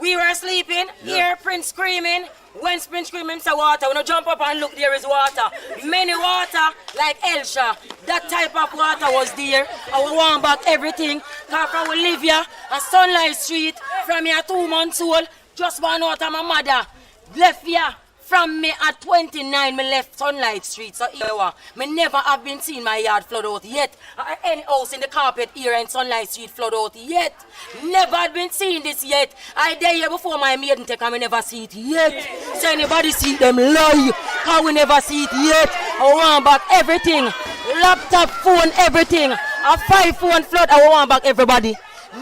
We were sleeping, hear Prince screaming. When Prince screaming, say water. When you jump up and look, there is water. Many water, like Elsha. That type of water was there. I will want back everything. Cause from we live here, a Sunlight Street, from here 2 months old, just one out of my mother. Left here. From me at 29, me left Sunlight Street, so here me never have been seen my yard flood out yet. Or any house in the carpet here in Sunlight Street flood out yet. Never had been seen this yet. I there here before my maiden take and me never see it yet. So anybody see them lie, cause we never see it yet. I want back everything. Laptop, phone, everything. A 5-phone flood, I want back everybody.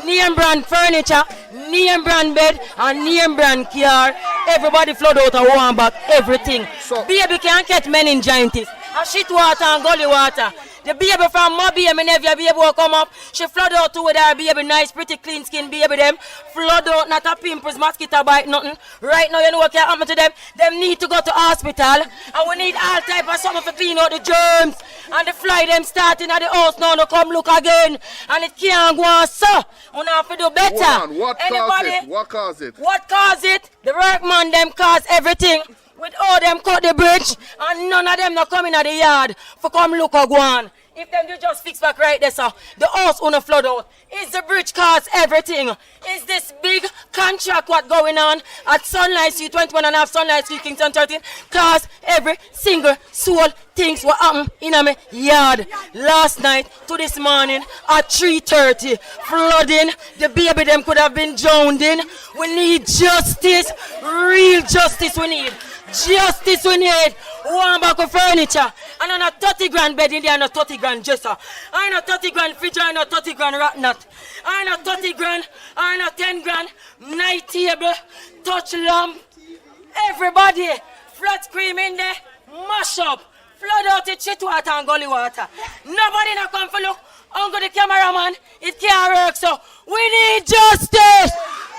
Name brand furniture, name brand bed, and name brand car. Everybody flood out and want back everything. So, baby can't catch meningitis. A shit water and gully water. The baby from my baby, my nephew baby will come up. She flood out too with her baby, nice, pretty, clean skin baby them. Flood out, not a pimples, mosquito bite, nothing. Right now, you know what can happen to them? Them need to go to hospital. And we need all type of something to clean out the germs. And the fly them starting at the house now to come look again. And it can't go on, so. We have to do better. What Anybody? cause it? What cause it? What cause it? The workman them cause everything. With all them cut the bridge and none of them not coming at the yard for come look or go on. If them do just fix back right there, sir, the house on the flood out. Is the bridge cause everything? Is this big contract what going on at Sunlight Street 21 and a half Sunlight Street Kingston 13 cause every single soul things what happen in my yard. Last night to this morning at 3:30 flooding. The baby them could have been drowned in. We need justice, real justice we need. Justice we need. One back of furniture. And on a 30 grand bed in there and a 30 grand dresser. And a 30 grand fridge and a 30 grand rat nut. And a 30 grand and a 10 grand night table, touch lamp. Everybody, flat scream in there, mash up. Flood out the shit water and gully water. Nobody not come for look. Uncle the cameraman, it can't work, so we need justice!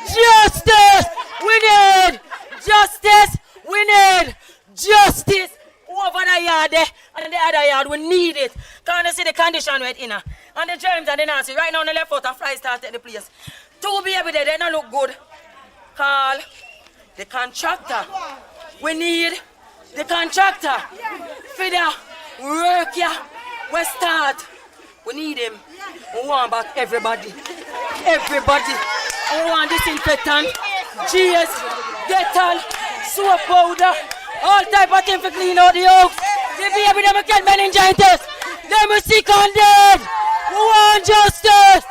Justice! We need justice! We need justice! Over the yard there and the other yard, we need it. Can't you see the condition right in her? And the germs and the nasty. Right now on the left foot, a fly start at the place. 2 baby there, they don't look good. Call the contractor. We need the contractor. For the work here, we start. We need him. We want back everybody. Everybody. We want disinfectant, GS, Dettol, soap powder, all type of things to clean out the house. The baby them get meningitis. Them are sick and dead. We want justice.